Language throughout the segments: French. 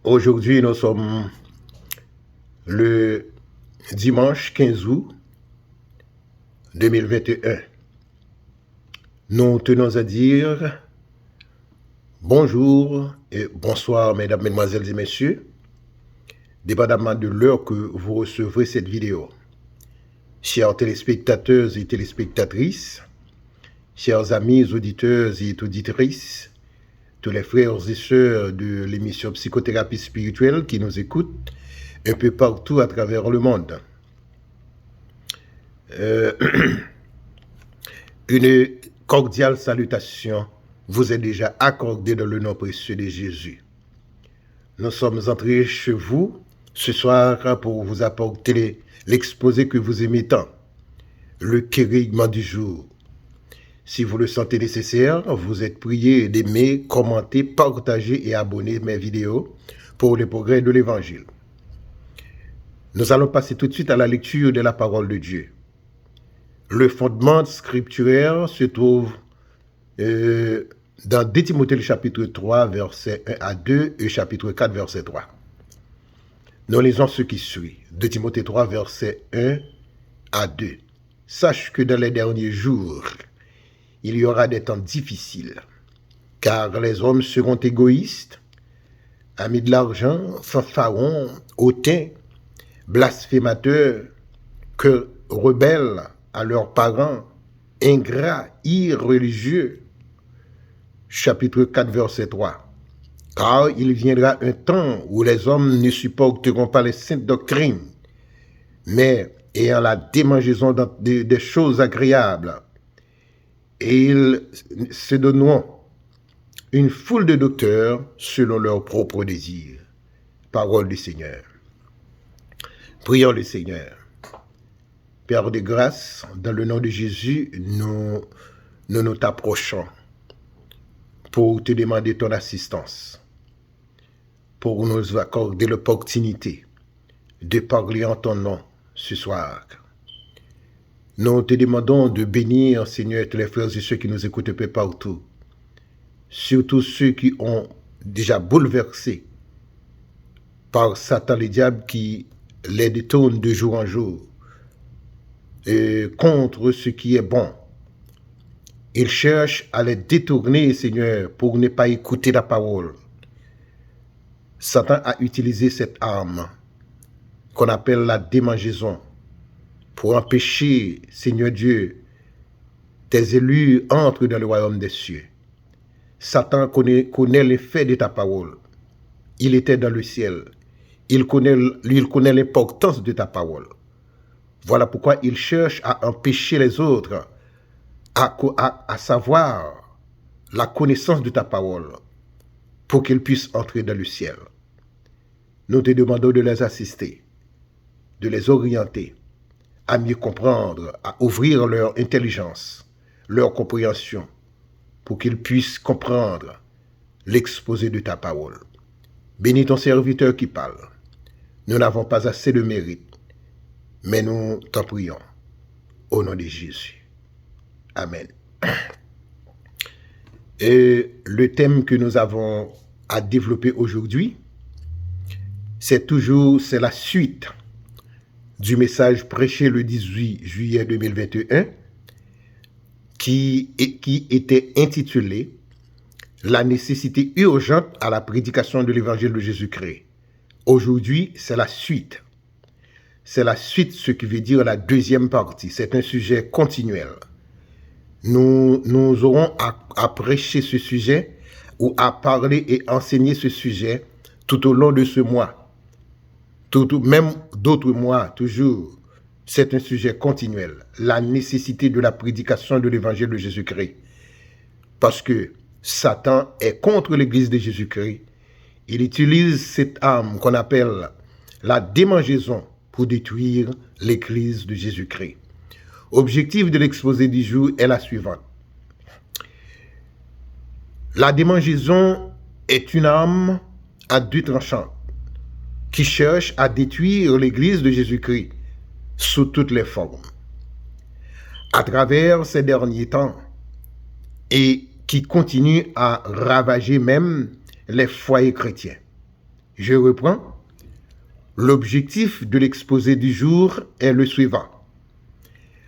Aujourd'hui, nous sommes le dimanche 15 août 2021. Nous tenons à dire bonjour et bonsoir, mesdames, mesdemoiselles et messieurs, dépendamment de l'heure que vous recevrez cette vidéo. Chers téléspectateurs et téléspectatrices, chers amis auditeurs et auditrices, tous les frères et sœurs de l'émission Psychothérapie spirituelle qui nous écoutent un peu partout à travers le monde. Une cordiale salutation vous est déjà accordée dans le nom précieux de Jésus. Nous sommes entrés chez vous ce soir pour vous apporter l'exposé que vous aimez tant, le kérigme du jour. Si vous le sentez nécessaire, vous êtes prié d'aimer, commenter, partager et abonner mes vidéos pour le progrès de l'Évangile. Nous allons passer tout de suite à la lecture de la parole de Dieu. Le fondement scripturaire se trouve dans 2 Timothée le chapitre 3, versets 1 à 2 et chapitre 4, verset 3. Nous lisons ce qui suit. 2 Timothée 3, versets 1 à 2. Sache que dans les derniers jours, il y aura des temps difficiles, car les hommes seront égoïstes, amis de l'argent, fanfarons, hautains, blasphémateurs, que rebelles à leurs parents, ingrats, irreligieux. Chapitre 4, verset 3. Car il viendra un temps où les hommes ne supporteront pas les saintes doctrines, mais ayant la démangeaison des choses agréables, et ils se donneront une foule de docteurs selon leurs propres désirs. Parole du Seigneur. Prions le Seigneur. Père de grâce, dans le nom de Jésus, nous t'approchons pour te demander ton assistance, pour nous accorder l'opportunité de parler en ton nom ce soir. Nous te demandons de bénir, Seigneur, tous les frères et ceux qui nous écoutent un peu partout, surtout ceux qui ont déjà bouleversé par Satan, le diable, qui les détourne de jour en jour contre ce qui est bon. Il cherche à les détourner, Seigneur, pour ne pas écouter la parole. Satan a utilisé cette arme qu'on appelle la démangeaison pour empêcher, Seigneur Dieu, tes élus entrent dans le royaume des cieux. Satan connaît l'effet de ta parole. Il était dans le ciel. Il connaît l'importance de ta parole. Voilà pourquoi il cherche à empêcher les autres à savoir la connaissance de ta parole pour qu'ils puissent entrer dans le ciel. Nous te demandons de les assister, de les orienter, à mieux comprendre, à ouvrir leur intelligence, leur compréhension, pour qu'ils puissent comprendre l'exposé de ta parole. Bénis ton serviteur qui parle. Nous n'avons pas assez de mérite, mais nous t'en prions. Au nom de Jésus. Amen. Et le thème que nous avons à développer aujourd'hui, c'est la suite du message prêché le 18 juillet 2021 qui était intitulé « La nécessité urgente à la prédication de l'évangile de Jésus-Christ ». Aujourd'hui, c'est la suite. C'est la suite, ce qui veut dire la deuxième partie. C'est un sujet continuel. Nous aurons à prêcher ce sujet ou à parler et enseigner ce sujet tout au long de ce mois. Même d'autres mois, toujours. C'est un sujet continuel. La nécessité de la prédication de l'évangile de Jésus-Christ. Parce que Satan est contre l'église de Jésus-Christ. Il utilise cette arme qu'on appelle la démangeaison pour détruire l'église de Jésus-Christ. Objectif de l'exposé du jour est la suivante. La démangeaison est une arme à deux tranchants qui cherche à détruire l'église de Jésus-Christ sous toutes les formes. À travers ces derniers temps, et qui continue à ravager même les foyers chrétiens. Je reprends. L'objectif de l'exposé du jour est le suivant.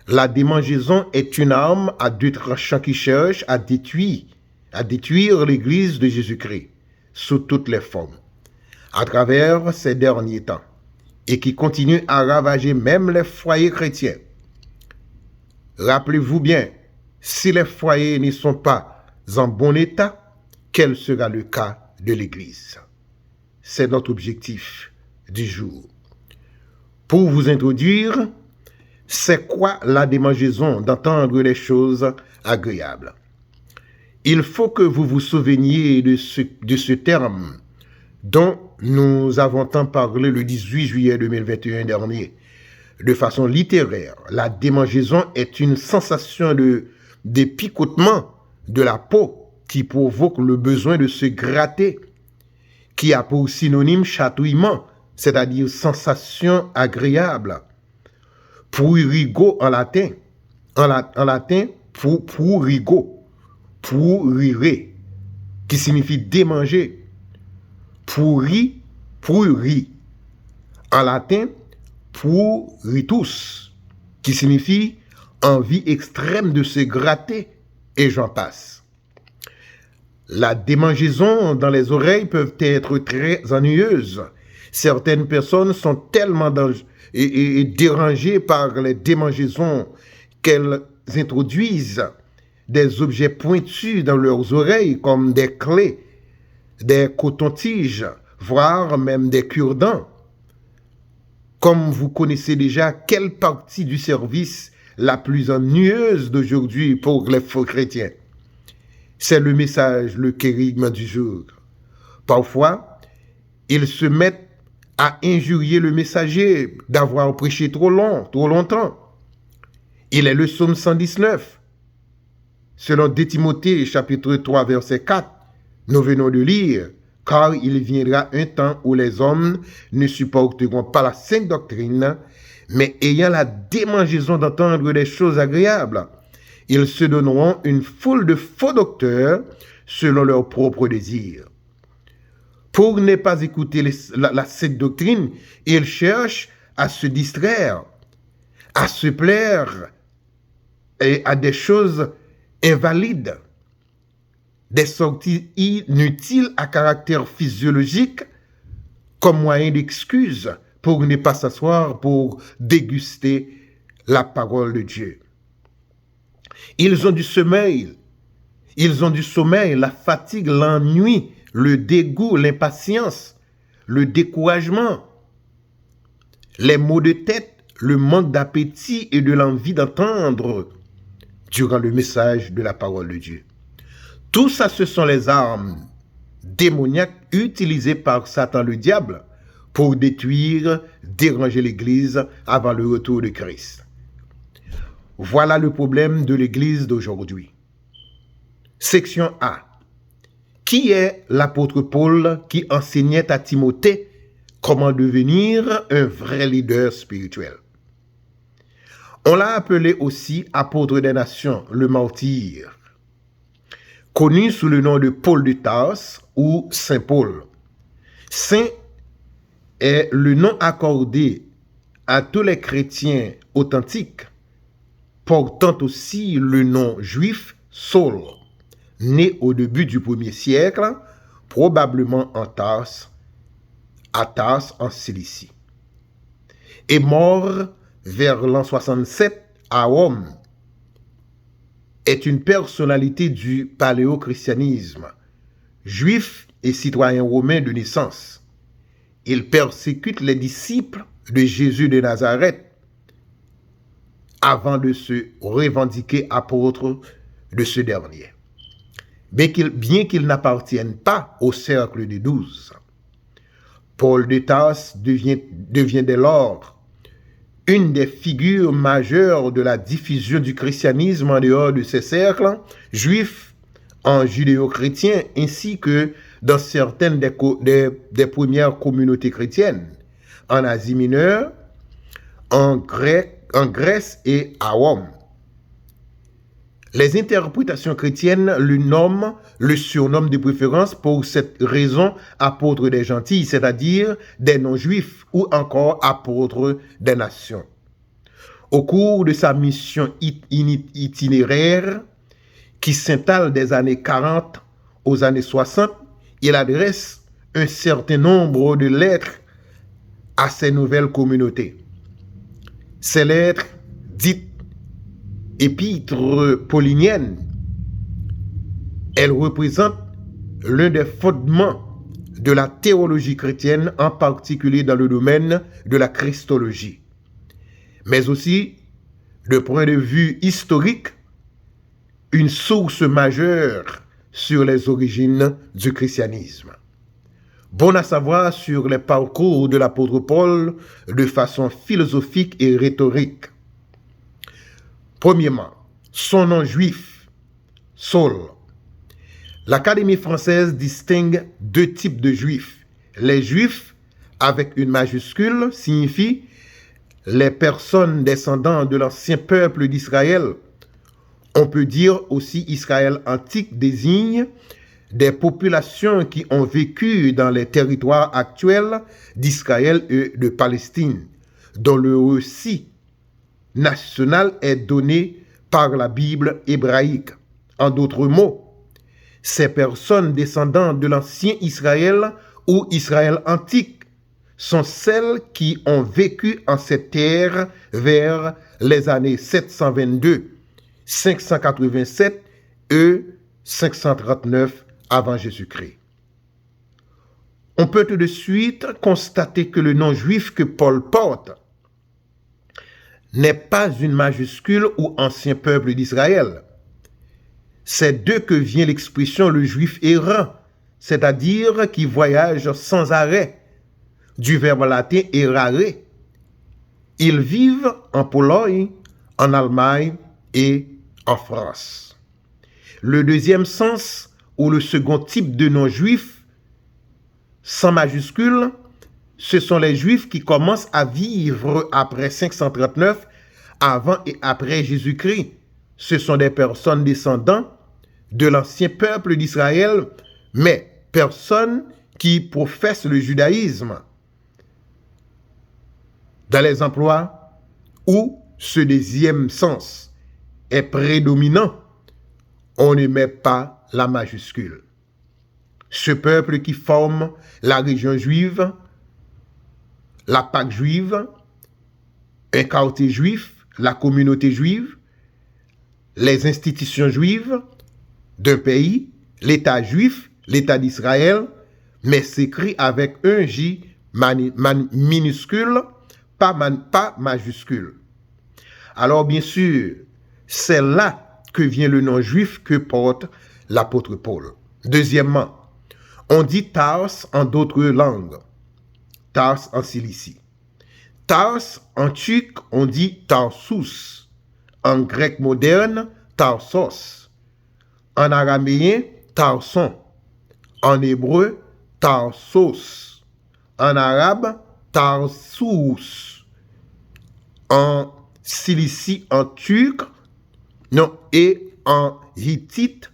La démangeaison est une arme à deux tranchants qui cherche à détruire l'Église de Jésus-Christ sous toutes les formes, à travers ces derniers temps, et qui continue à ravager même les foyers chrétiens. Rappelez-vous bien, si les foyers ne sont pas en bon état, quel sera le cas de l'Église? C'est notre objectif du jour. Pour vous introduire, c'est quoi la démangeaison d'entendre les choses agréables? Il faut que vous vous souveniez de ce terme dont nous avons tant parlé le 18 juillet 2021 dernier. De façon littéraire, la démangeaison est une sensation de picotement de la peau qui provoque le besoin de se gratter, qui a pour synonyme chatouillement, c'est-à-dire sensation agréable. Prurigo en latin, prurigo, prurire, qui signifie démanger. Pruri, en latin, pruritus, qui signifie envie extrême de se gratter, et j'en passe. La démangeaison dans les oreilles peut être très ennuyeuse. Certaines personnes sont tellement dérangées par les démangeaisons qu'elles introduisent des objets pointus dans leurs oreilles comme des clés, des cotons-tiges, voire même des cure-dents. Comme vous connaissez déjà, quelle partie du service la plus ennuyeuse d'aujourd'hui pour les faux chrétiens? C'est le message, le kérigme du jour. Parfois, ils se mettent à injurier le messager d'avoir prêché trop longtemps. Il est le psaume 119. Selon 2 Timothée, chapitre 3, verset 4, nous venons de lire, « Car il viendra un temps où les hommes ne supporteront pas la sainte doctrine, mais ayant la démangeaison d'entendre des choses agréables, ils se donneront une foule de faux docteurs selon leurs propres désirs. » Pour ne pas écouter la sainte doctrine, ils cherchent à se distraire, à se plaire et à des choses invalides, des sorties inutiles à caractère physiologique comme moyen d'excuse pour ne pas s'asseoir pour déguster la parole de Dieu. Ils ont du sommeil, la fatigue, l'ennui, le dégoût, l'impatience, le découragement, les maux de tête, le manque d'appétit et de l'envie d'entendre durant le message de la parole de Dieu. Tout ça, ce sont les armes démoniaques utilisées par Satan le diable pour détruire, déranger l'Église avant le retour de Christ. Voilà le problème de l'Église d'aujourd'hui. Section A. Qui est l'apôtre Paul qui enseignait à Timothée comment devenir un vrai leader spirituel? On l'a appelé aussi apôtre des nations, le martyr, connu sous le nom de Paul de Tarse ou Saint Paul. Saint est le nom accordé à tous les chrétiens authentiques, portant aussi le nom juif Saul, né au début du 1er siècle, probablement à Tarse en Cilicie, et mort vers l'an 67 à Rome, est une personnalité du paléochristianisme, juif et citoyen romain de naissance. Il persécute les disciples de Jésus de Nazareth avant de se revendiquer apôtre de ce dernier. Bien qu'il n'appartienne pas au cercle des 12, Paul de Tarse devient dès lors une des figures majeures de la diffusion du christianisme en dehors de ces cercles juifs, en judéo-chrétiens, ainsi que dans certaines des premières communautés chrétiennes, en Asie mineure, en Grèce et à Rome. Les interprétations chrétiennes le surnomment de préférence pour cette raison apôtre des gentils, c'est-à-dire des non-juifs ou encore apôtre des nations. Au cours de sa mission itinéraire, qui s'étale des années 40 aux années 60, il adresse un certain nombre de lettres à ces nouvelles communautés. Ces lettres, dites épîtres pauliniennes, elles représentent l'un des fondements de la théologie chrétienne, en particulier dans le domaine de la christologie. Mais aussi, de point de vue historique, une source majeure sur les origines du christianisme. Bon à savoir sur les parcours de l'apôtre Paul de façon philosophique et rhétorique. Premièrement, son nom juif, Saul. L'Académie française distingue deux types de juifs. Les juifs, avec une majuscule, signifient les personnes descendant de l'ancien peuple d'Israël. On peut dire aussi Israël antique désigne des populations qui ont vécu dans les territoires actuels d'Israël et de Palestine, dont le récit national est donné par la Bible hébraïque. En d'autres mots, ces personnes descendant de l'ancien Israël ou Israël antique sont celles qui ont vécu en cette terre vers les années 722, 587 et 539 avant Jésus-Christ. On peut tout de suite constater que le nom juif que Paul porte n'est pas une majuscule ou ancien peuple d'Israël. C'est d'eux que vient l'expression le juif errant, c'est-à-dire qui voyage sans arrêt, du verbe latin errare. Ils vivent en Pologne, en Allemagne et en France. Le deuxième sens ou le second type de nom juif sans majuscule, ce sont les juifs qui commencent à vivre après 539 avant et après Jésus-Christ. Ce sont des personnes descendant de l'ancien peuple d'Israël, mais personnes qui professent le judaïsme. Dans les emplois où ce deuxième sens est prédominant, on ne met pas la majuscule. Ce peuple qui forme la région juive, la Pâque juive, un quartier juif, la communauté juive, les institutions juives d'un pays, l'État juif, l'État d'Israël, mais s'écrit avec un J minuscule, pas majuscule. Alors bien sûr, c'est là que vient le nom juif que porte l'apôtre Paul. Deuxièmement, on dit Tars en d'autres langues. Tars en Cilicie. Tars en turc, on dit Tarsus. En grec moderne, Tarsos. En araméen, Tarson. En hébreu, Tarsos. En arabe, Tarsus. En Cilicie, en turc, et en hittite,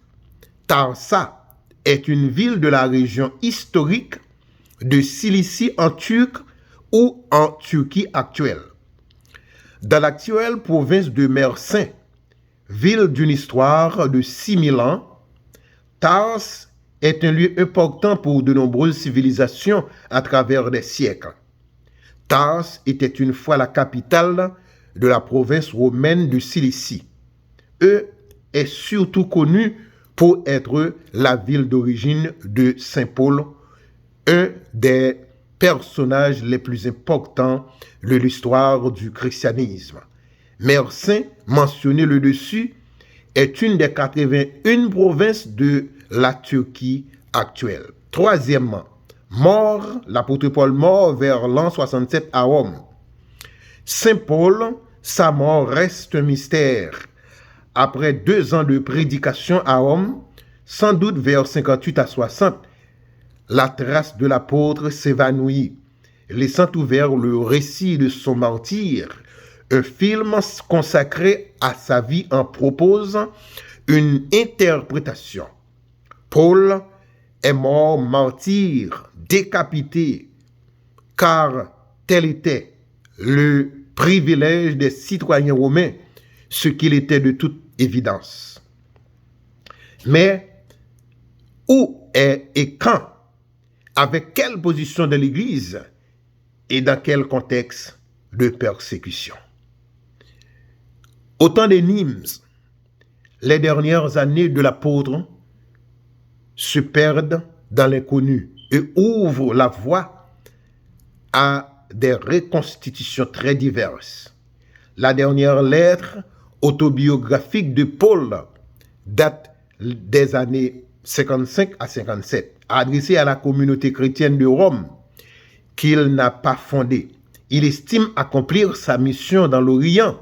Tarsa est une ville de la région historique de Cilicie en turc ou en Turquie actuelle. Dans l'actuelle province de Mersin, ville d'une histoire de 6000 ans, Tars est un lieu important pour de nombreuses civilisations à travers des siècles. Tars était une fois la capitale de la province romaine de Cilicie. Est surtout connue pour être la ville d'origine de Saint Paul, un des personnages les plus importants de l'histoire du christianisme. Mersin, mentionné le dessus, est une des 81 provinces de la Turquie actuelle. Troisièmement, mort, l'apôtre Paul mort vers l'an 67 à Rome. Saint Paul, sa mort reste un mystère. Après 2 ans de prédication à Rome, sans doute vers 58 à 60, la trace de l'apôtre s'évanouit, laissant ouvert le récit de son martyre, un film consacré à sa vie en propose une interprétation. Paul est mort martyr, décapité, car tel était le privilège des citoyens romains, ce qu'il était de toute évidence. Mais où est et quand, avec quelle position de l'Église et dans quel contexte de persécution? Autant d'énigmes, les dernières années de l'apôtre se perdent dans l'inconnu et ouvrent la voie à des reconstitutions très diverses. La dernière lettre autobiographique de Paul date des années 55 à 57, adressée à la communauté chrétienne de Rome, qu'il n'a pas fondée. Il estime accomplir sa mission dans l'Orient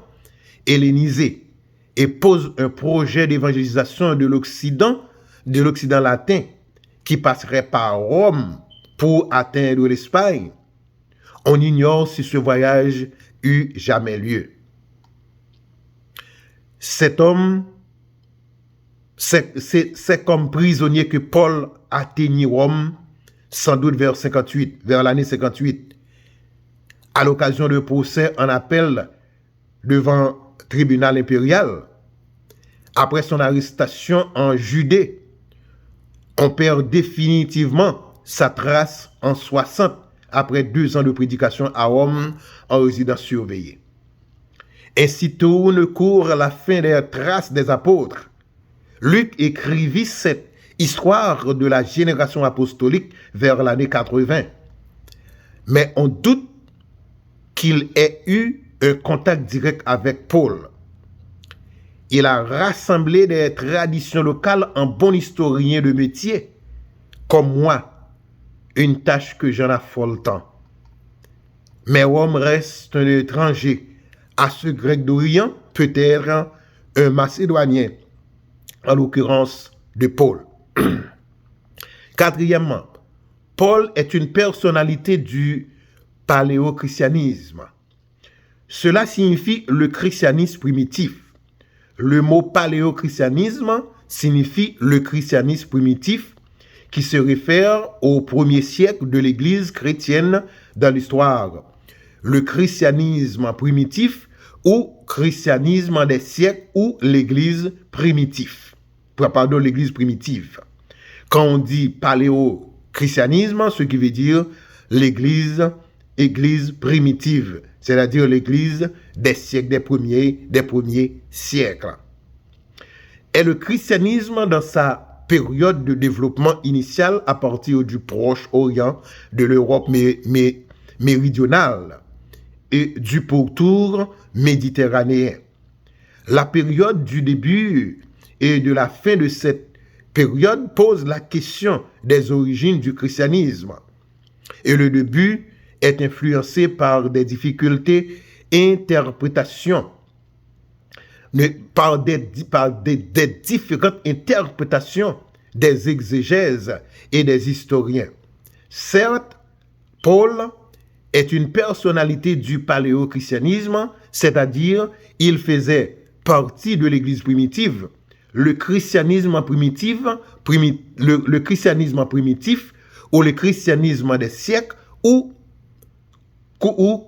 hellénisé et pose un projet d'évangélisation de l'Occident latin qui passerait par Rome pour atteindre l'Espagne. On ignore si ce voyage eut jamais lieu. Cet homme, c'est comme prisonnier que Paul atteignit Rome, sans doute vers l'année 58, à l'occasion de procès en appel devant tribunal impérial. Après son arrestation en Judée, on perd définitivement sa trace en 60, après 2 ans de prédication à Rome en résidence surveillée. Ainsi tourne court la fin des traces des apôtres. Luc écrivit cette histoire de la génération apostolique vers l'année 80. Mais on doute qu'il ait eu un contact direct avec Paul. Il a rassemblé des traditions locales en bon historien de métier, comme moi, une tâche que j'en affole tant. Mais Rome reste un étranger à ce grec d'Orient, peut-être un macédonien, en l'occurrence de Paul. Quatrièmement, Paul est une personnalité du paléochristianisme. Cela signifie le christianisme primitif. Le mot paléochristianisme signifie le christianisme primitif qui se réfère au premier siècle de l'Église chrétienne dans l'histoire. Le christianisme primitif ou christianisme des siècles ou l'Église primitive. Pardon, l'Église primitive. Quand on dit paléochristianisme, ce qui veut dire Église primitive, c'est-à-dire l'Église des siècles, des premiers siècles. Et le christianisme dans sa période de développement initial à partir du Proche-Orient, de l'Europe méridionale et du pourtour méditerranéen. La période du début et de la fin de cette période pose la question des origines du christianisme. Et le début est influencé par des difficultés d'interprétation, par des différentes interprétations des exégèses et des historiens. Certes, Paul est une personnalité du paléochristianisme, c'est-à-dire il faisait partie de l'Église primitive. Le christianisme primitif ou le christianisme des siècles ou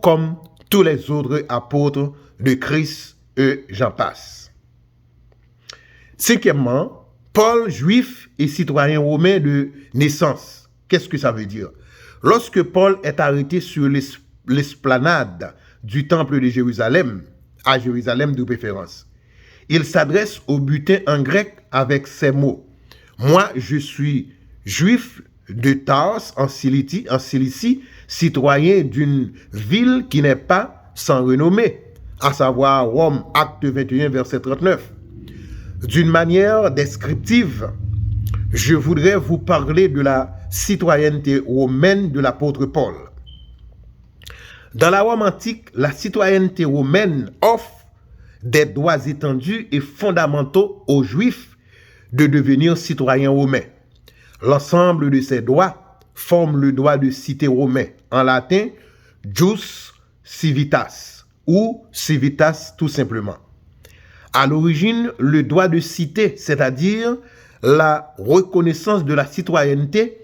comme tous les autres apôtres de Christ et j'en passe. Cinquièmement, Paul, juif et citoyen romain de naissance. Qu'est-ce que ça veut dire? Lorsque Paul est arrêté sur l'esplanade du temple de Jérusalem, à Jérusalem de préférence, il s'adresse au butin en grec avec ces mots. Moi, je suis juif de Tars en Cilicie, citoyen d'une ville qui n'est pas sans renommée, à savoir Rome, acte 21, verset 39. D'une manière descriptive, je voudrais vous parler de la citoyenneté romaine de l'apôtre Paul. Dans la Rome antique, la citoyenneté romaine offre des droits étendus et fondamentaux aux Juifs de devenir citoyens romains. L'ensemble de ces droits forme le droit de cité romain, en latin, jus civitas, ou civitas tout simplement. À l'origine, le droit de cité, c'est-à-dire la reconnaissance de la citoyenneté,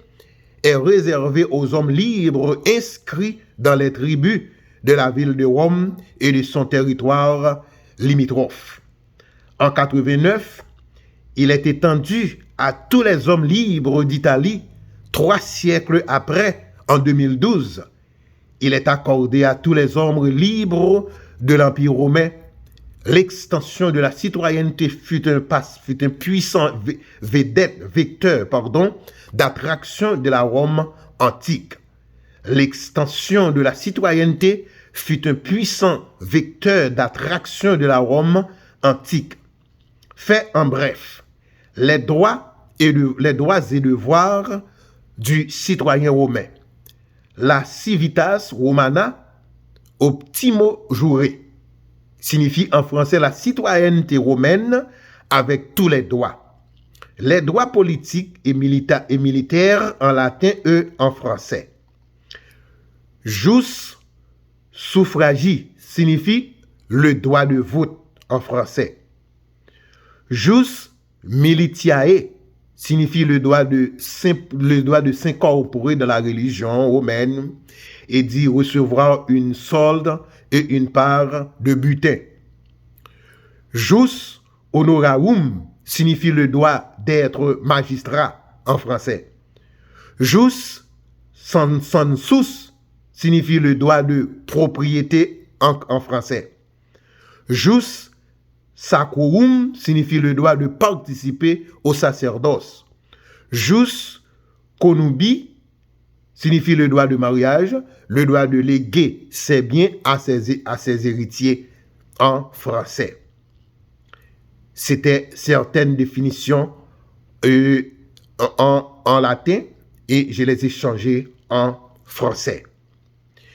est réservé aux hommes libres inscrits dans les tribus de la ville de Rome et de son territoire limitrophe. En 89, il est étendu à tous les hommes libres d'Italie. 3 siècles après, en 2012, il est accordé à tous les hommes libres de l'Empire romain. L'extension de la citoyenneté fut un puissant vecteur d'attraction de la Rome antique. L'extension de la citoyenneté fut un puissant vecteur d'attraction de la Rome antique. Fait en bref, les droits et devoirs du citoyen romain. La civitas romana optimo jure signifie en français la citoyenneté romaine avec tous les droits. Les droits politiques et militaires en latin, eux, en français. Jus suffragi signifie le droit de vote en français. Jus militiae signifie le droit de s'incorporer dans la religion romaine et d'y recevoir une solde et une part de butin. Jus honorarum signifie le droit d'être magistrat en français. Jus census signifie le droit de propriété en français. Jus sacrorum signifie le droit de participer au sacerdoce. Jus conubi signifie le droit de mariage, le droit de léguer ses biens à ses héritiers en français. C'était certaines définitions en latin et je les ai changées en français.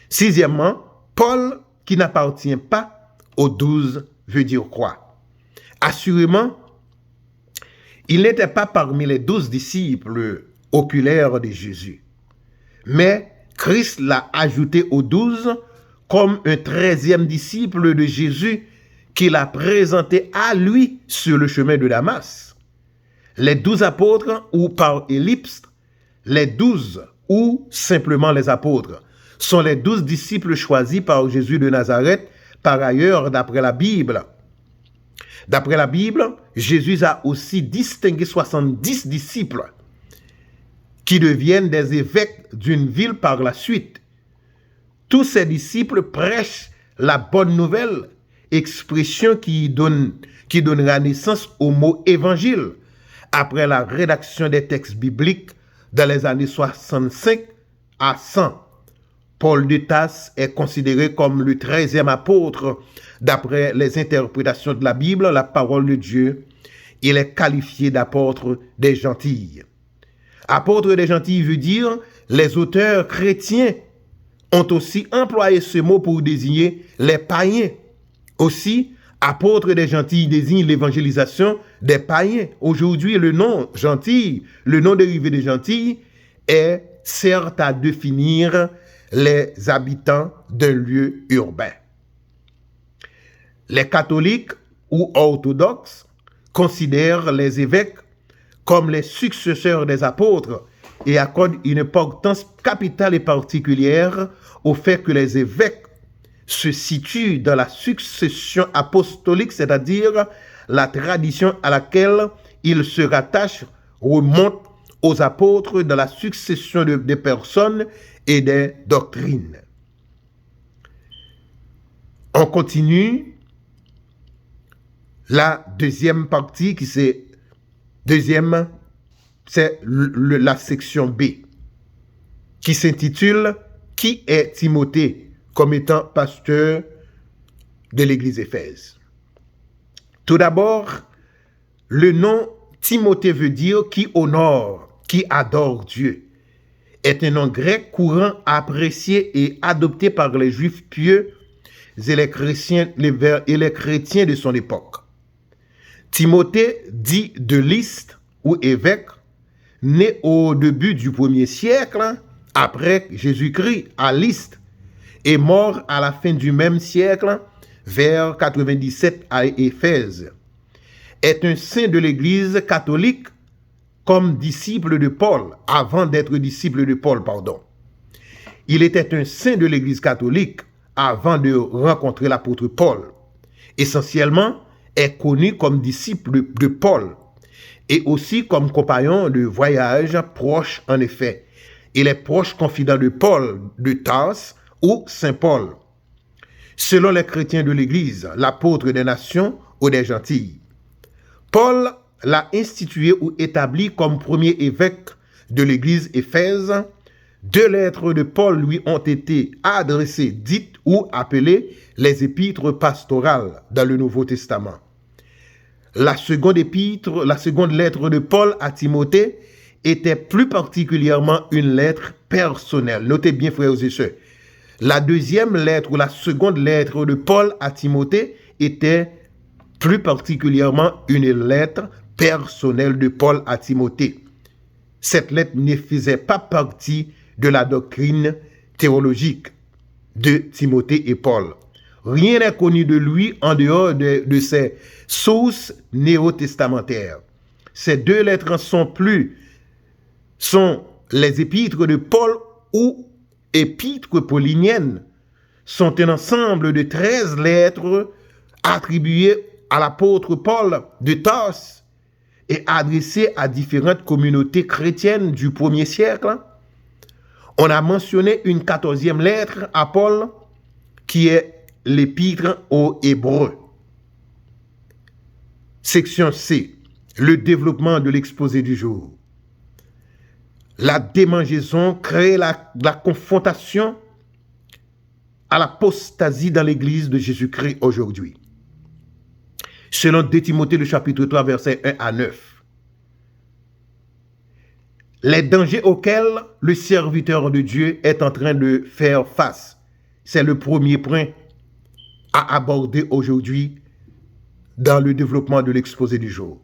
Sixièmement, Paul, qui n'appartient pas aux 12, veut dire quoi? Assurément, il n'était pas parmi les 12 disciples oculaires de Jésus. Mais Christ l'a ajouté aux 12 comme un 13e disciple de Jésus qu'il a présenté à lui sur le chemin de Damas. Les 12 apôtres, ou par ellipse, les 12 ou simplement les apôtres, sont les 12 disciples choisis par Jésus de Nazareth, par ailleurs d'après la Bible. D'après la Bible, Jésus a aussi distingué 70 disciples qui deviennent des évêques d'une ville par la suite. Tous ces disciples prêchent la bonne nouvelle, expression qui donnera naissance au mot évangile après la rédaction des textes bibliques dans les années 65 à 100. Paul de Tasse est considéré comme le 13e apôtre d'après les interprétations de la Bible, la parole de Dieu. Il est qualifié d'apôtre des Gentilles. Apôtre des Gentilles veut dire les auteurs chrétiens ont aussi employé ce mot pour désigner les païens. Aussi, apôtre des Gentilles désigne l'évangélisation des païens. Aujourd'hui, le nom gentil, le nom dérivé des Gentilles, est certes à définir les habitants d'un lieu urbain. Les catholiques ou orthodoxes considèrent les évêques comme les successeurs des apôtres et accordent une importance capitale et particulière au fait que les évêques se situent dans la succession apostolique, c'est-à-dire la tradition à laquelle ils se rattachent remonte aux apôtres dans la succession des personnes et des doctrines. On continue la deuxième partie c'est la section B qui s'intitule « Qui est Timothée ?» comme étant pasteur de l'église Éphèse. Tout d'abord, le nom Timothée veut dire « qui honore », qui adore Dieu. Est un nom grec courant, apprécié et adopté par les juifs pieux et les chrétiens de son époque. Timothée, dit de Lyste ou évêque, né au début du 1er siècle après Jésus-Christ à Lyste et mort à la fin du même siècle vers 97 à Éphèse, est un saint de l'Église catholique comme disciple de Paul, avant d'être disciple de Paul, pardon. Il était un saint de l'Église catholique avant de rencontrer l'apôtre Paul. Essentiellement, est connu comme disciple de Paul et aussi comme compagnon de voyage proche en effet. Il est proche confident de Paul de Tarse ou Saint Paul. Selon les chrétiens de l'Église, l'apôtre des nations ou des Gentilles. Paul l'a institué ou établi comme premier évêque de l'Église Éphèse. 2 lettres de Paul lui ont été adressées, dites ou appelées les épîtres pastorales dans le Nouveau Testament. La seconde lettre de Paul à Timothée était plus particulièrement une lettre personnelle. Notez bien, frères et sœurs. La deuxième lettre ou la seconde lettre de Paul à Timothée était plus particulièrement une lettre personnelle de Paul à Timothée. Cette lettre ne faisait pas partie de la doctrine théologique de Timothée et Paul. Rien n'est connu de lui en dehors de ses sources néo-testamentaires. Ces 2 lettres sont les épîtres de Paul ou épîtres pauliniennes, sont un ensemble de 13 lettres attribuées à l'apôtre Paul de Tarse et adressées à différentes communautés chrétiennes du 1er siècle. On a mentionné une 14e lettre à Paul qui est l'épître aux Hébreux. Section C. Le développement de l'exposé du jour. La démangeaison crée la confrontation à l'apostasie dans l'Église de Jésus-Christ aujourd'hui. Selon 2 Timothée, le chapitre 3, versets 1 à 9. Les dangers auxquels le serviteur de Dieu est en train de faire face. C'est le premier point à aborder aujourd'hui dans le développement de l'exposé du jour.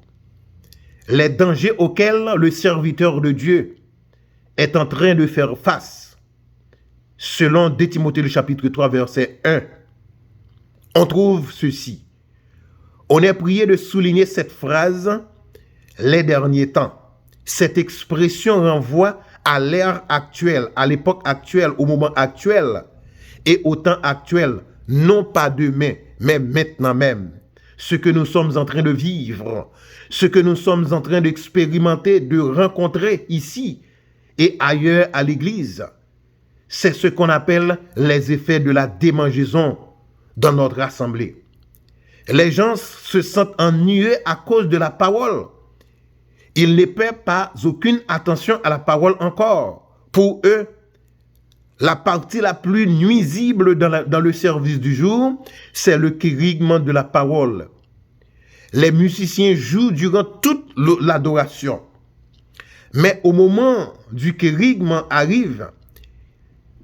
Les dangers auxquels le serviteur de Dieu est en train de faire face. Selon 2 Timothée, le chapitre 3, verset 1, on trouve ceci. On est prié de souligner cette phrase « les derniers temps ». Cette expression renvoie à l'ère actuelle, à l'époque actuelle, au moment actuel et au temps actuel, non pas demain, mais maintenant même. Ce que nous sommes en train de vivre, ce que nous sommes en train d'expérimenter, de rencontrer ici et ailleurs à l'Église, c'est ce qu'on appelle les effets de la démangeaison dans notre assemblée. Les gens se sentent ennuyeux à cause de la parole. Ils ne paient pas aucune attention à la parole encore. Pour eux, la partie la plus nuisible dans le service du jour, c'est le kérigme de la parole. Les musiciens jouent durant toute l'adoration. Mais au moment du kérigme arrive,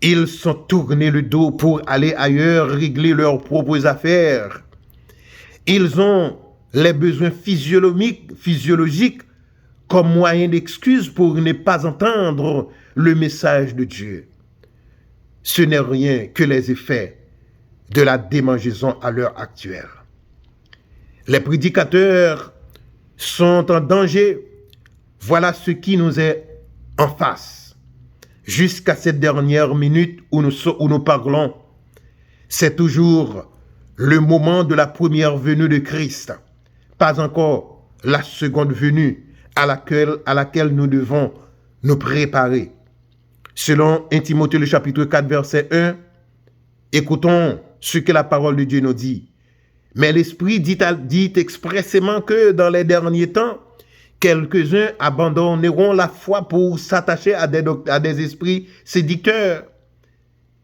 ils sont tournés le dos pour aller ailleurs régler leurs propres affaires. Ils ont les besoins physiologiques comme moyen d'excuse pour ne pas entendre le message de Dieu. Ce n'est rien que les effets de la démangeaison à l'heure actuelle. Les prédicateurs sont en danger. Voilà ce qui nous est en face. Jusqu'à cette dernière minute où nous parlons, c'est toujours le moment de la première venue de Christ, pas encore la seconde venue à laquelle nous devons nous préparer. Selon 1 Timothée le chapitre 4 verset 1, écoutons ce que la parole de Dieu nous dit. Mais l'Esprit dit expressément que dans les derniers temps, quelques-uns abandonneront la foi pour s'attacher à des esprits séducteurs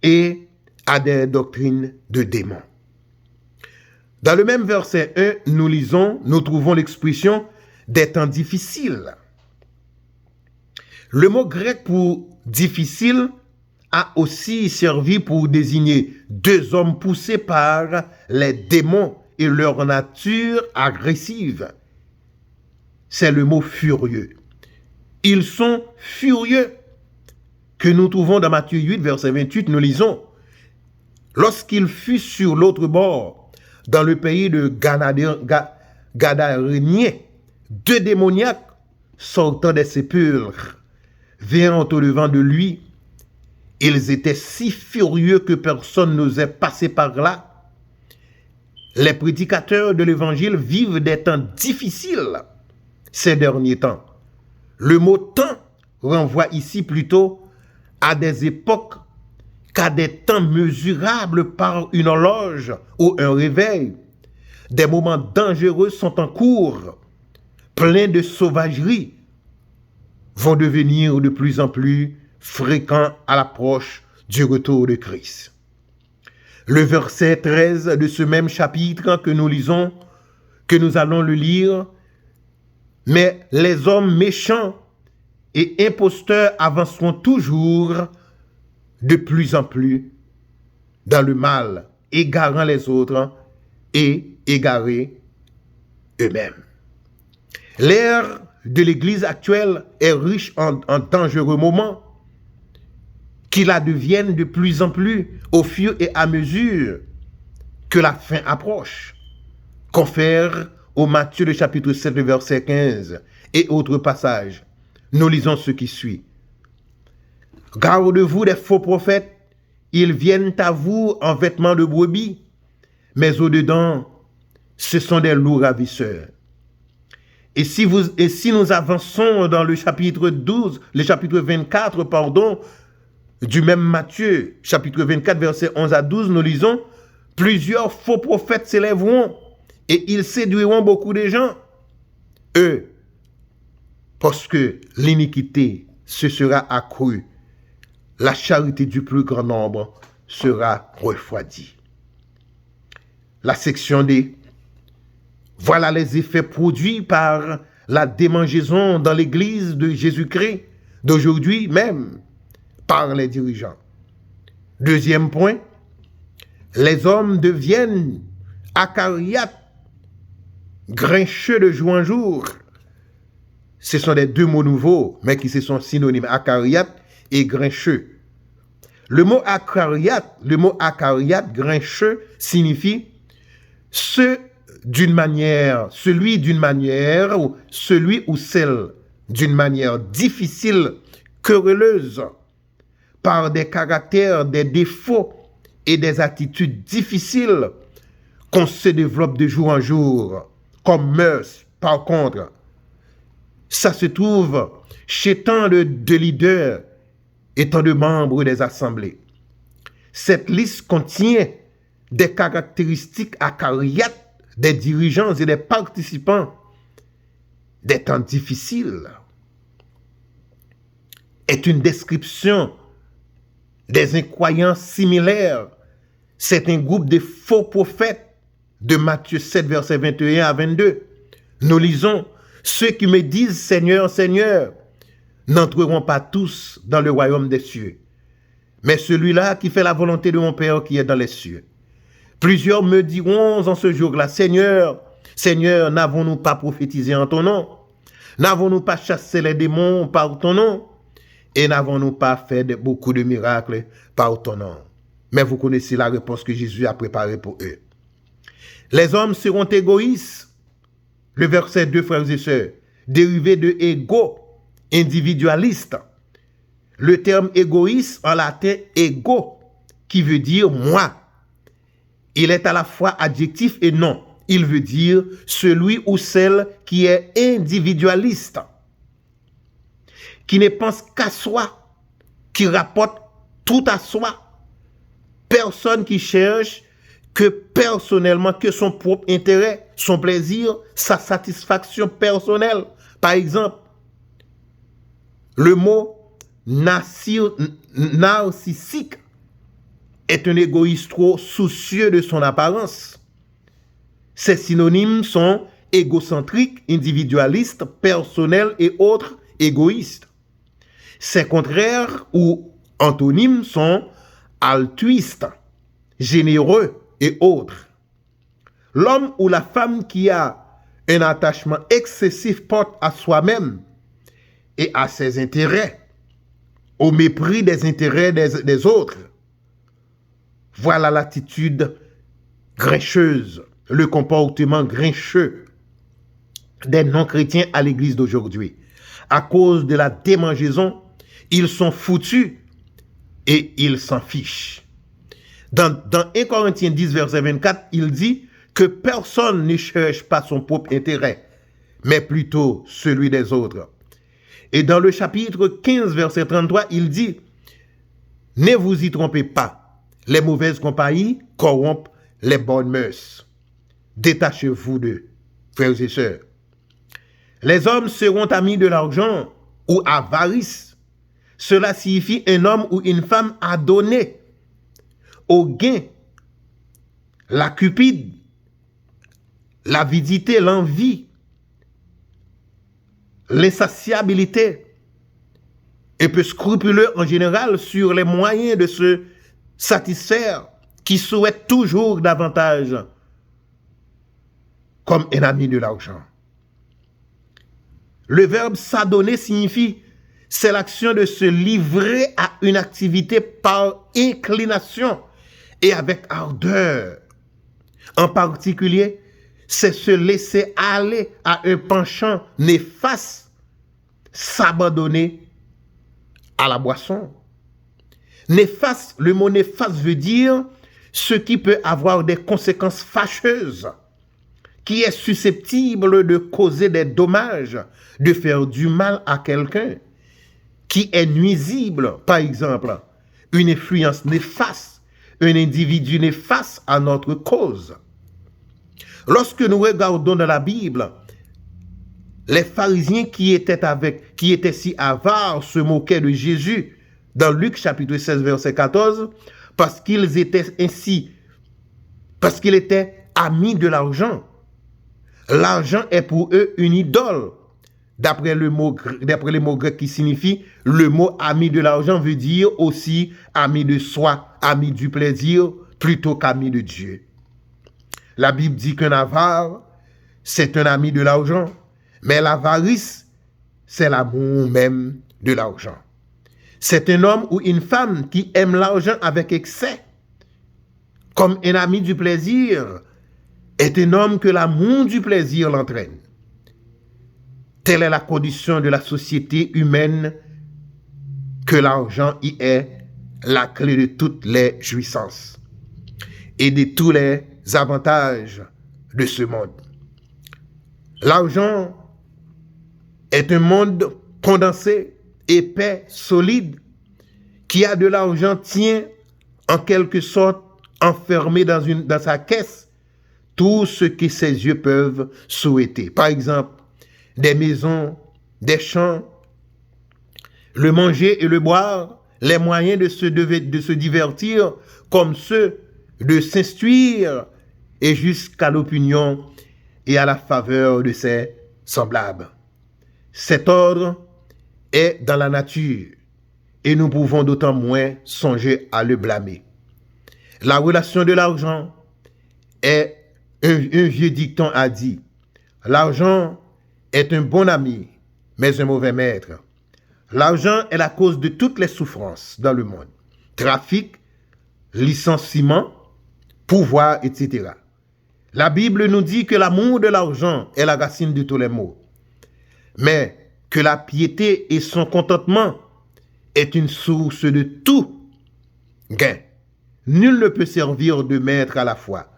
et à des doctrines de démons. Dans le même verset 1, nous trouvons l'expression des temps difficiles. Le mot grec pour difficile a aussi servi pour désigner 2 hommes poussés par les démons et leur nature agressive. C'est le mot furieux. Ils sont furieux, que nous trouvons dans Matthieu 8, verset 28, nous lisons. Lorsqu'il fut sur l'autre bord, dans le pays de Gadarénien, 2 démoniaques sortant des sépulcres vinrent au-devant de lui. Ils étaient si furieux que personne n'osait passer par là. Les prédicateurs de l'évangile vivent des temps difficiles ces derniers temps. Le mot temps renvoie ici plutôt à des époques qu'à des temps mesurables par une horloge ou un réveil. Des moments dangereux sont en cours, pleins de sauvagerie, vont devenir de plus en plus fréquents à l'approche du retour de Christ. Le verset 13 de ce même chapitre que nous lisons, que nous allons le lire, mais les hommes méchants et imposteurs avanceront toujours de plus en plus dans le mal, égarant les autres et égarés eux-mêmes. L'ère de l'Église actuelle est riche en dangereux moments qui la deviennent de plus en plus au fur et à mesure que la fin approche. Confère au Matthieu le chapitre 7, le verset 15 et autres passages. Nous lisons ce qui suit. Gardez-vous des faux prophètes, ils viennent à vous en vêtements de brebis, mais au-dedans, ce sont des loups ravisseurs. Et si nous avançons dans le chapitre 12, le chapitre 24, du même Matthieu, chapitre 24, versets 11 à 12, nous lisons, plusieurs faux prophètes s'élèveront et ils séduiront beaucoup de gens. Eux, parce que l'iniquité se sera accrue, la charité du plus grand nombre sera refroidie. La section D. Voilà les effets produits par la démangeaison dans l'Église de Jésus-Christ d'aujourd'hui même par les dirigeants. Deuxième point, les hommes deviennent acariates, grincheux de jour en jour. Ce sont les 2 mots nouveaux, mais qui se sont synonymes, acariate et grincheux. Le mot acariate, grincheux, signifie celui d'une manière, ou celui ou celle d'une manière difficile, querelleuse, par des caractères, des défauts et des attitudes difficiles qu'on se développe de jour en jour, comme mœurs. Par contre, ça se trouve chez tant de leaders et tant de membres des assemblées. Cette liste contient des caractéristiques acariates des dirigeants et des participants des temps difficiles. Est une description des incroyants similaires. C'est un groupe de faux prophètes de Matthieu 7, versets 21 à 22. Nous lisons, ceux qui me disent Seigneur, Seigneur, n'entreront pas tous dans le royaume des cieux, mais celui-là qui fait la volonté de mon Père qui est dans les cieux. Plusieurs me diront en ce jour-là, Seigneur, Seigneur, n'avons-nous pas prophétisé en ton nom? N'avons-nous pas chassé les démons par ton nom? Et n'avons-nous pas fait beaucoup de miracles par ton nom? Mais vous connaissez la réponse que Jésus a préparée pour eux. Les hommes seront égoïstes. Le verset 2, frères et sœurs, dérivé de égo, individualiste. Le terme égoïste en latin ego, qui veut dire moi. Il est à la fois adjectif et nom. Il veut dire celui ou celle qui est individualiste, qui ne pense qu'à soi, qui rapporte tout à soi. Personne qui cherche que personnellement, que son propre intérêt, son plaisir, sa satisfaction personnelle. Par exemple, le mot narcissique est un égoïste trop soucieux de son apparence. Ces synonymes sont égocentrique, individualiste, personnel et autres égoïstes. Ses contraires ou antonymes sont altruiste, généreux et autres. L'homme ou la femme qui a un attachement excessif porte à soi-même et à ses intérêts, au mépris des intérêts des autres. Voilà l'attitude grincheuse, le comportement grincheux des non-chrétiens à l'église d'aujourd'hui. À cause de la démangeaison, ils sont foutus et ils s'en fichent. Dans 1 Corinthiens 10, verset 24, il dit que personne ne cherche pas son propre intérêt, mais plutôt celui des autres. Et dans le chapitre 15, verset 33, il dit « Ne vous y trompez pas, les mauvaises compagnies corrompent les bonnes mœurs. Détachez-vous d'eux, frères et sœurs. Les hommes seront amis de l'argent ou avarice. Cela signifie un homme ou une femme adonné au gain, la cupide, l'avidité, l'envie, l'insatiabilité, et peu scrupuleux en général sur les moyens de se satisfaire, qui souhaite toujours davantage comme un ami de l'argent. Le verbe s'adonner signifie, c'est l'action de se livrer à une activité par inclination et avec ardeur. En particulier, c'est se laisser aller à un penchant néfaste, s'abandonner à la boisson. Néfaste, le mot néfaste veut dire ce qui peut avoir des conséquences fâcheuses, qui est susceptible de causer des dommages, de faire du mal à quelqu'un, qui est nuisible, par exemple, une influence néfaste, un individu néfaste à notre cause. Lorsque nous regardons dans la Bible, les pharisiens qui étaient si avares se moquaient de Jésus dans Luc chapitre 16 verset 14 parce qu'ils étaient amis de l'argent. L'argent est pour eux une idole. D'après les mots grecs qui signifient, le mot ami de l'argent veut dire aussi ami de soi, ami du plaisir, plutôt qu'ami de Dieu. La Bible dit qu'un avare, c'est un ami de l'argent, mais l'avarice, c'est l'amour même de l'argent. C'est un homme ou une femme qui aime l'argent avec excès, comme un ami du plaisir est un homme que l'amour du plaisir l'entraîne. Telle est la condition de la société humaine, que l'argent y est la clé de toutes les jouissances et de tous les avantages de ce monde. L'argent est un monde condensé, épais, solide, qui a de l'argent tient en quelque sorte enfermé dans sa caisse tout ce que ses yeux peuvent souhaiter. Par exemple, des maisons, des champs, le manger et le boire, les moyens de se divertir comme ceux de s'instruire et jusqu'à l'opinion et à la faveur de ses semblables. Cet ordre est dans la nature et nous pouvons d'autant moins songer à le blâmer. La relation de l'argent est, un vieux dicton a dit, l'argent est un bon ami, mais un mauvais maître. L'argent est la cause de toutes les souffrances dans le monde. Trafic, licenciement, pouvoir, etc. La Bible nous dit que l'amour de l'argent est la racine de tous les maux, mais que la piété et son contentement est une source de tout gain. Nul ne peut servir de maître à la fois.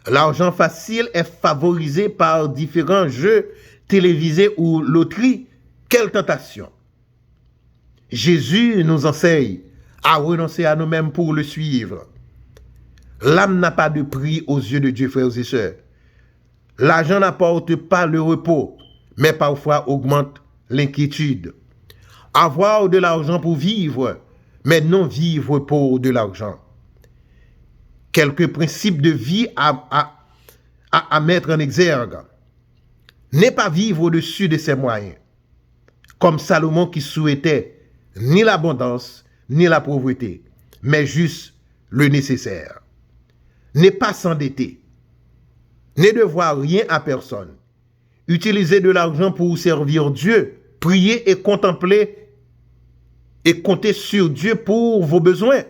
L'argent facile est favorisé par différents jeux télévisés ou loteries. Quelle tentation! Jésus nous enseigne à renoncer à nous-mêmes pour le suivre. L'âme n'a pas de prix aux yeux de Dieu, frères et sœurs. L'argent n'apporte pas le repos, mais parfois augmente l'inquiétude. Avoir de l'argent pour vivre, mais non vivre pour de l'argent. Quelques principes de vie à mettre en exergue. Ne pas vivre au-dessus de ses moyens, comme Salomon qui souhaitait ni l'abondance, ni la pauvreté, mais juste le nécessaire. Ne pas s'endetter, ne devoir rien à personne. Utiliser de l'argent pour servir Dieu, prier et contempler et compter sur Dieu pour vos besoins.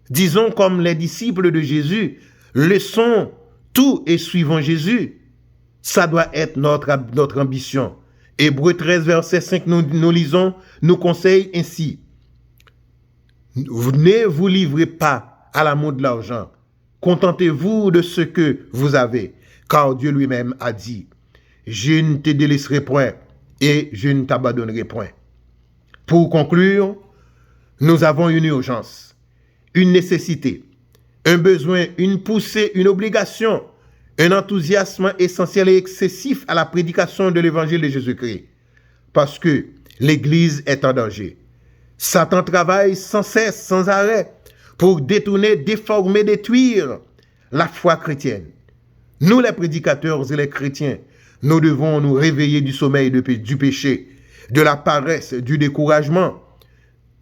Disons comme les disciples de Jésus, laissons tout et suivons Jésus. Ça doit être notre ambition. Hébreux 13, verset 5, nous lisons, nous conseille ainsi. Ne vous livrez pas à l'amour de l'argent. Contentez-vous de ce que vous avez, car Dieu lui-même a dit, je ne te délaisserai point et je ne t'abandonnerai point. Pour conclure, nous avons une urgence, une nécessité, un besoin, une poussée, une obligation, un enthousiasme essentiel et excessif à la prédication de l'évangile de Jésus-Christ. Parce que l'Église est en danger. Satan travaille sans cesse, sans arrêt, pour détourner, déformer, détruire la foi chrétienne. Nous, les prédicateurs et les chrétiens, nous devons nous réveiller du sommeil du péché, de la paresse, du découragement,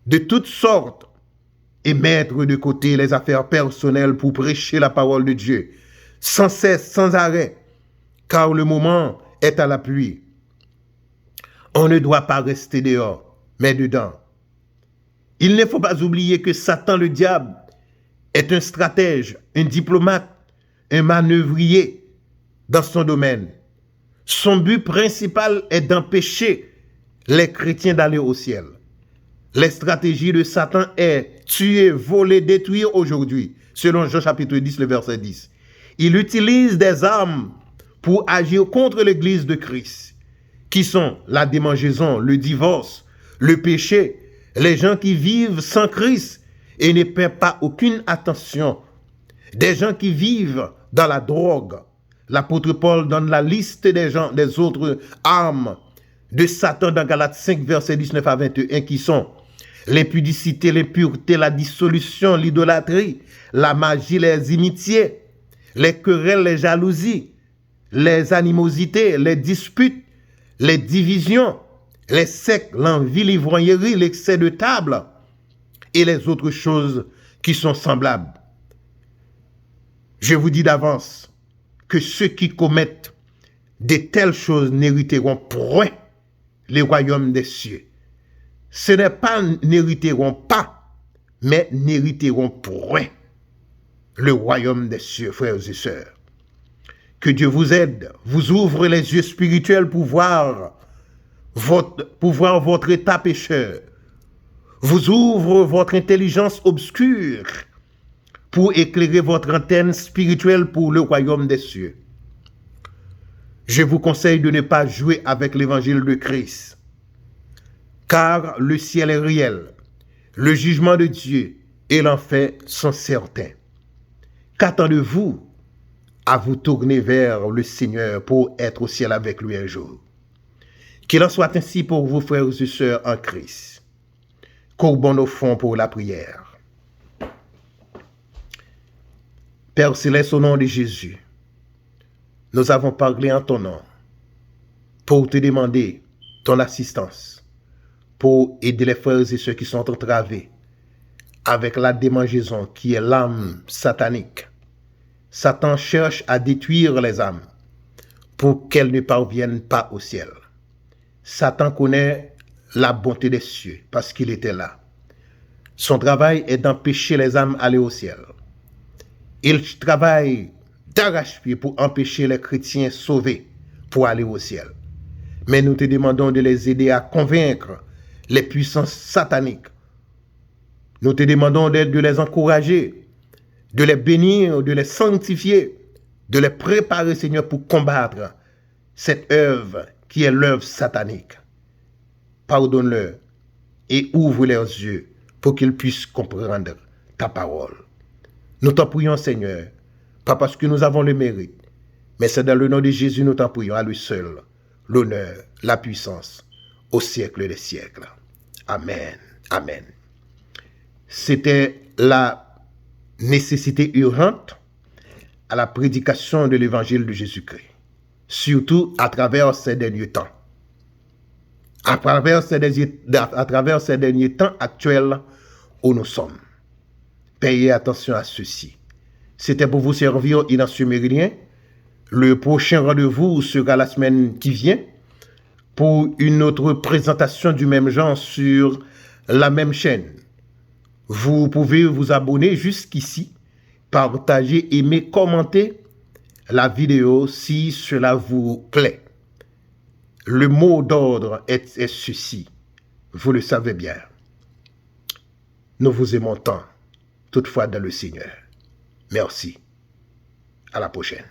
de toutes sortes, et mettre de côté les affaires personnelles pour prêcher la parole de Dieu, sans cesse, sans arrêt, car le moment est à la pluie. On ne doit pas rester dehors, mais dedans. Il ne faut pas oublier que Satan, le diable, est un stratège, un diplomate, un manœuvrier dans son domaine. Son but principal est d'empêcher les chrétiens d'aller au ciel. Les stratégies de Satan est tuer, voler, détruire aujourd'hui, selon Jean chapitre 10, le verset 10. Il utilise des armes pour agir contre l'Église de Christ, qui sont la démangeaison, le divorce, le péché, les gens qui vivent sans Christ et ne paient pas aucune attention, des gens qui vivent dans la drogue. L'apôtre Paul donne la liste des autres armes de Satan dans Galates 5, versets 19 à 21, qui sont l'impudicité, l'impureté, la dissolution, l'idolâtrie, la magie, les inimitiés, les querelles, les jalousies, les animosités, les disputes, les divisions, les sectes, l'envie, l'ivrognerie, l'excès de table et les autres choses qui sont semblables. Je vous dis d'avance que ceux qui commettent de telles choses n'hériteront point le royaume des cieux. Ce n'est pas n'hériteront pas, mais n'hériteront point le royaume des cieux, frères et sœurs. Que Dieu vous aide, vous ouvre les yeux spirituels pour voir votre état pécheur, vous ouvre votre intelligence obscure pour éclairer votre antenne spirituelle pour le royaume des cieux. Je vous conseille de ne pas jouer avec l'évangile de Christ, car le ciel est réel, le jugement de Dieu et l'enfer sont certains. Qu'attendez-vous à vous tourner vers le Seigneur pour être au ciel avec lui un jour? Qu'il en soit ainsi pour vous, frères et sœurs en Christ. Courbons nos fronts pour la prière. Père céleste, au nom de Jésus, nous avons parlé en ton nom pour te demander ton assistance, pour aider les frères et ceux qui sont entravés avec la démangeaison qui est l'âme satanique. Satan cherche à détruire les âmes pour qu'elles ne parviennent pas au ciel. Satan connaît la bonté des cieux parce qu'il était là. Son travail est d'empêcher les âmes d'aller au ciel. Il travaille d'arrache-pied pour empêcher les chrétiens sauvés pour aller au ciel. Mais nous te demandons de les aider à convaincre les puissances sataniques. Nous te demandons de les encourager, de les bénir, de les sanctifier, de les préparer, Seigneur, pour combattre cette œuvre qui est l'œuvre satanique. Pardonne-leur et ouvre leurs yeux pour qu'ils puissent comprendre ta parole. Nous t'en prions, Seigneur, pas parce que nous avons le mérite, mais c'est dans le nom de Jésus nous t'en prions, à lui seul, l'honneur, la puissance, au siècle des siècles. Amen. Amen. C'était la nécessité urgente à la prédication de l'évangile de Jésus-Christ, surtout à travers ces derniers temps. À travers ces derniers temps actuels où nous sommes. Payez attention à ceci. C'était pour vous servir Ignacio Mérilien. Le prochain rendez-vous sera la semaine qui vient pour une autre présentation du même genre sur la même chaîne. Vous pouvez vous abonner jusqu'ici, partager, aimer, commenter, la vidéo si cela vous plaît. Le mot d'ordre est ceci. Vous le savez bien. Nous vous aimons tant, toutefois dans le Seigneur. Merci. À la prochaine.